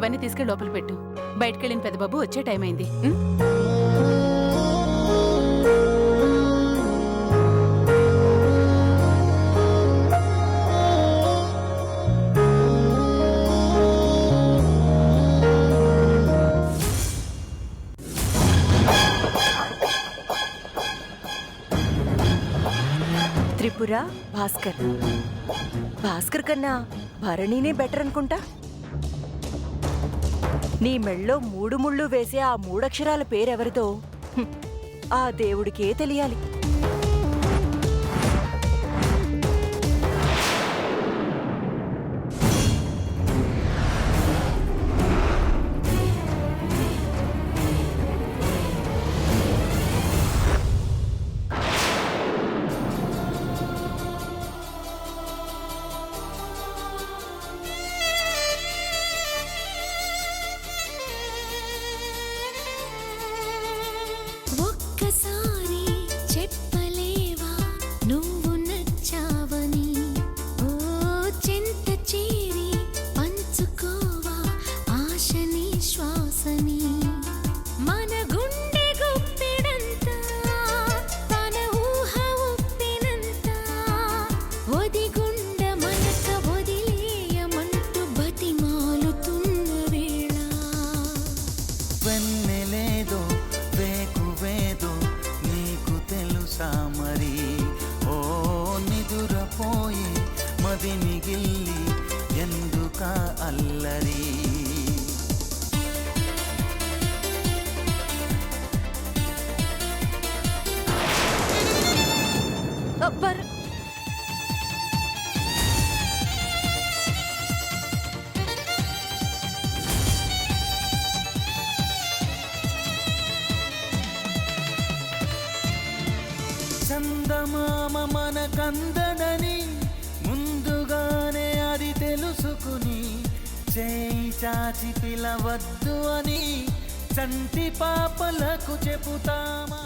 ఇవన్నీ తీసుకెళ్ళి లోపల పెట్టు. బయటకెళ్ళిన పెద్దబాబు వచ్చే టైం అయింది. త్రిపుర, భాస్కర్. భాస్కర్ కన్నా భరణినే బెటర్ అనుకుంటా. నీ మెళ్ళో 3 ముళ్ళు వేసే ఆ 3 అక్షరాల పేరెవరిదో ఆ దేవుడికే తెలియాలి. ఒక్కసారి చెప్పలేవా నువ్వు నచ్చావని, ఓ చెంత చేరి పంచుకోవా ఆశని శ్వాసని, మన గుండె గుప్పెడంతా తన ఊహ ఉప్పినంత, ఒదిగుండ మనక వదిలేయమంటూ బతిమాలుతున్న వేళ. వెన్నెలేదో వేకువేదో నీకు తెలుసా మరి, ఓ నిదురపోయి మది మిగిల్లి ఎందుక అల్లరి. అబ్బర్ చందమామ మన కందడని ముందుగానే అది తెలుసుకుని, చేయి చాచి పిలవద్దు అని చంటి పాపలకు చెబుతామా.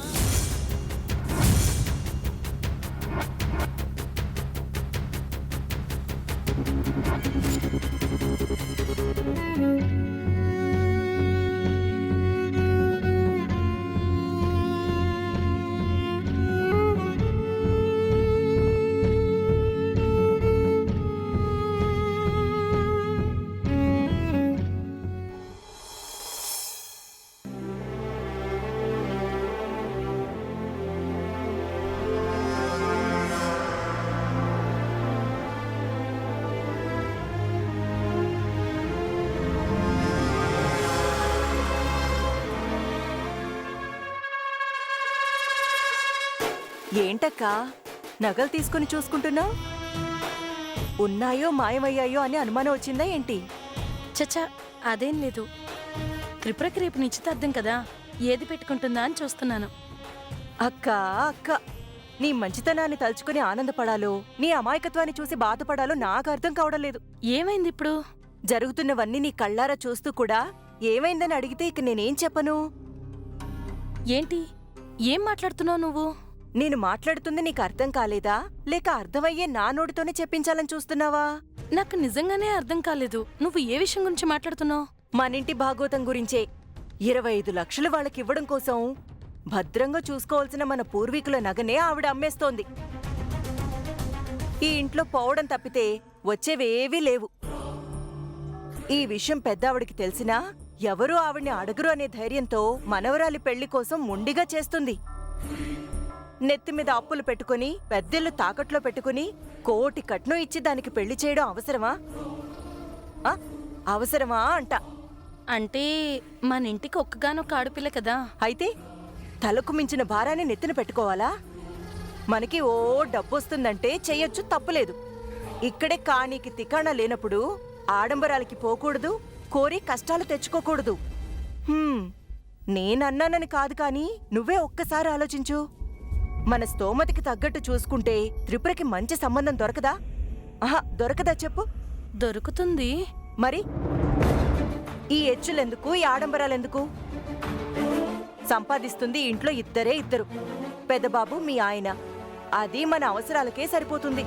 ఏంటక్కా నగలు తీసుకుని చూసుకుంటున్నావు? ఉన్నాయో మాయమయ్యాయో అని అనుమానం వచ్చిందా ఏంటి? చచ్చా, అదేం లేదు. త్రిపురకి రేపు నిశ్చితార్థం కదా, ఏది పెట్టుకుంటుందా అని చూస్తున్నాను. అక్కా అక్క, నీ మంచితనాన్ని తలుచుకుని ఆనందపడాలో నీ అమాయకత్వాన్ని చూసి బాధపడాలో నాకు అర్థం కావడం లేదు. ఏమైంది ఇప్పుడు? జరుగుతున్నవన్నీ నీ కళ్ళారా చూస్తూ కూడా ఏమైందని అడిగితే ఇక నేనేం చెప్పను? ఏంటి, ఏం మాట్లాడుతున్నావు నువ్వు? నేను మాట్లాడుతుంది నీకు అర్థం కాలేదా, లేక అర్థమయ్యే నా నోటితోనే చెప్పించాలని చూస్తున్నావా? నాకు నిజంగానే అర్థం కాలేదు. నువ్వు ఏ విషయం గురించి మాట్లాడుతున్నావు? మనింటి భాగోతం గురించే. 25 లక్షలు వాళ్ళకివ్వడం కోసం భద్రంగా చూసుకోవాల్సిన మన పూర్వీకుల నగనే ఆవిడ అమ్మేస్తోంది. ఈ ఇంట్లో పోవడం తప్పితే వచ్చేవేవీ లేవు. ఈ విషయం పెద్దావిడికి తెలిసినా ఎవరూ ఆవిడ్ని అడగరు అనే ధైర్యంతో మనవరాలి పెళ్లి కోసం మొండిగా చేస్తుంది. నెత్తిమీద అప్పులు పెట్టుకుని పెద్దిల్లు తాకట్లో పెట్టుకుని కోటి కట్నం ఇచ్చి దానికి పెళ్లి చేయడం అవసరమా? అవసరమా అంట. అంటే మన ఇంటికి ఒక్కగానొక్క ఆడపిల్ల కదా. అయితే తలకు మించిన భారాన్ని నెత్తిన పెట్టుకోవాలా? మనకి ఓ డబ్బొస్తుందంటే చెయ్యొచ్చు, తప్పులేదు. ఇక్కడే కానీకి తికాణా లేనప్పుడు ఆడంబరాలకి పోకూడదు, కోరి కష్టాలు తెచ్చుకోకూడదు. నేనన్నానని కాదు కాని నువ్వే ఒక్కసారి ఆలోచించు. మన స్తోమతికి తగ్గట్టు చూసుకుంటే త్రిపురకి మంచి సంబంధం దొరకదా? దొరకదా చెప్పు? దొరుకుతుంది. మరి ఈ హెచ్చులెందుకు, ఈ ఆడంబరాలెందుకు? సంపాదిస్తుంది ఇంట్లో ఇద్దరు. పెద్దబాబు మీ ఆయన. అది మన అవసరాలకే సరిపోతుంది.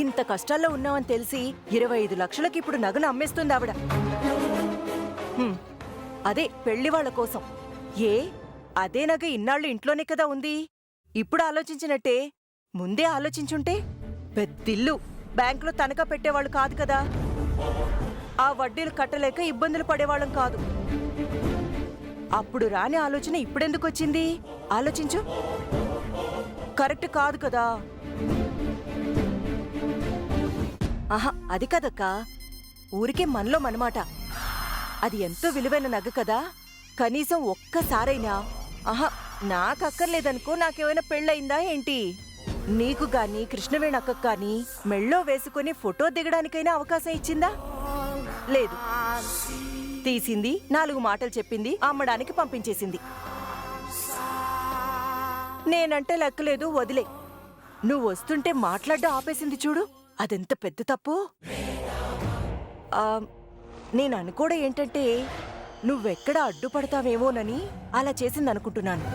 ఇంత కష్టాల్లో ఉన్నామని తెలిసి 25 లక్షలకి ఇప్పుడు నగను అమ్మేస్తుంది ఆవిడ. అదే పెళ్లి వాళ్ళ కోసం. అదే నగ ఇన్నాళ్ళు ఇంట్లోనే కదా ఉంది. ఇప్పుడు ఆలోచించినట్టే ముందే ఆలోచించుంటే పెద్దిల్లు, బ్యాంకులో తనఖా పెట్టేవాళ్ళు కాదు కదా. ఆ వడ్డీలు కట్టలేక ఇబ్బందులు పడేవాళ్ళం కాదు. అప్పుడు రాని ఆలోచన ఇప్పుడెందుకు వచ్చింది? ఆలోచించు. కరెక్ట్ కాదు కదా. ఆహా, అది కదక్కా. ఊరికే మనలో మనమాట. అది ఎంతో విలువైన నగ కదా. కనీసం ఒక్కసారైనా నాకక్కర్లేదనుకో, నాకేమైనా పెళ్ళయిందా ఏంటి? నీకు గాని కృష్ణవేణి అక్కకు గాని మెళ్ళో వేసుకుని ఫోటో దిగడానికైనా అవకాశం ఇచ్చిందా? లేదు. తీసింది, 4 మాటలు చెప్పింది, అమ్మడానికి పంపించేసింది. నేనంటే లెక్కలేదు, వదిలే. నువ్వు వస్తుంటే మాట్లాడ్డం ఆపేసింది చూడు, అదెంత పెద్ద తప్పు. నేను అనుకోవడం ఏంటంటే నువ్వెక్కడ అడ్డుపడతావేమోనని అలా చేసిందనుకుంటున్నాను.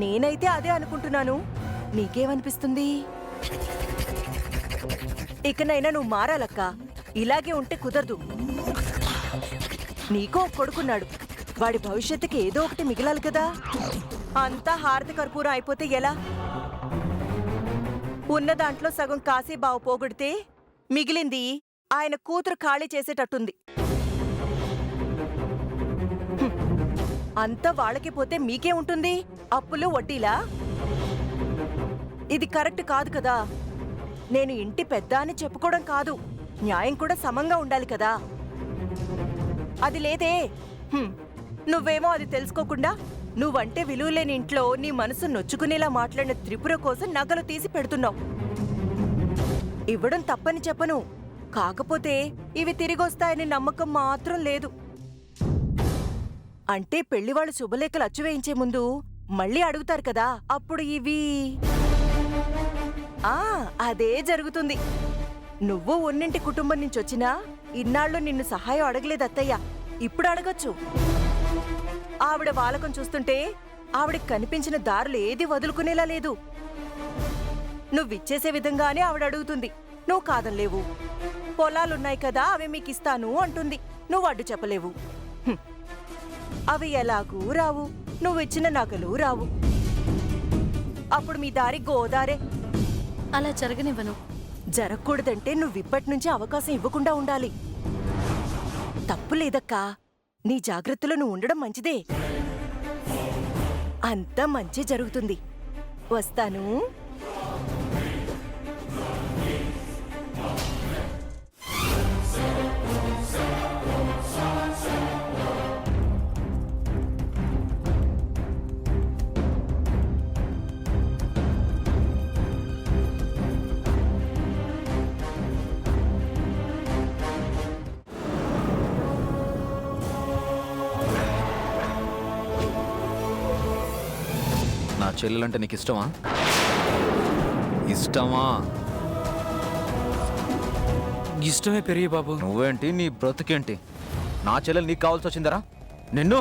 నేనైతే అదే అనుకుంటున్నాను. నీకేమనిపిస్తుంది? ఇకనైనా నువ్వు మారాలక్కా. ఇలాగే ఉంటే కుదరదు. నీకో కొడుకున్నాడు. వాడి భవిష్యత్తుకి ఏదో ఒకటి మిగిలాలి కదా. అంతా హారతి కర్పూరం అయిపోతే ఎలా? ఉన్న దాంట్లో సగం కాశీ బావు పోగొడితే మిగిలింది ఆయన కూతురు ఖాళీ చేసేటట్టుంది. అంతా వాళ్ళకి పోతే మీకే ఉంటుంది? అప్పులు వడ్డీలా? ఇది కరెక్ట్ కాదు కదా. నేను ఇంటి పెద్ద అని చెప్పుకోవడం కాదు, న్యాయం కూడా సమంగా ఉండాలి కదా. అది లేదే. నువ్వేమో అది తెలుసుకోకుండా నువ్వంటే విలువలేని ఇంట్లో నీ మనసు నొచ్చుకునేలా మాట్లాడిన త్రిపుర కోసం నగలు తీసి పెడుతున్నావు. ఇవ్వడం తప్పని చెప్పను, కాకపోతే ఇవి తిరిగొస్తాయని నమ్మకం మాత్రం లేదు. అంటే పెళ్లివాళ్ళు శుభలేఖలు అచ్చువేయించే ముందు మళ్ళీ అడుగుతారు కదా, అప్పుడు ఇవి అదే జరుగుతుంది. నువ్వు ఉన్నింటి కుటుంబం నుంచి వచ్చినా ఇన్నాళ్ళు నిన్ను సహాయం అడగలేదు అత్తయ్య, ఇప్పుడు అడగచ్చు. ఆవిడ వాలకం చూస్తుంటే ఆవిడకి కనిపించిన దారులు ఏది వదులుకునేలా లేదు. నువ్విచ్చేసే విధంగానే ఆవిడ అడుగుతుంది, నువ్వు కాదనలేవు. పొలాలున్నాయి కదా, అవి మీకిస్తాను అంటుంది, నువ్వు అడ్డు చెప్పలేవు. అవి ఎలాగూ రావు, నువ్విచ్చిన నగలు రావు. అప్పుడు మీ దారి గోదారే. అలా జరగనివ్వను. జరగకూడదంటే నువ్విప్పటి నుంచి అవకాశం ఇవ్వకుండా ఉండాలి. తప్పు లేదక్కా, నీ జాగ్రత్తలో నువ్వు ఉండడం మంచిదే. అంతా మంచి జరుగుతుంది. వస్తాను. నా చెల్లెలంటే నీకు ఇష్టమా? ఇష్టమా? ఇష్టమే పెరిగి బాబు. నువ్వేంటి, నీ బ్రతుకేంటి? నా చెల్లెలు నీకు కావాల్సి వచ్చిందరా? నిన్ను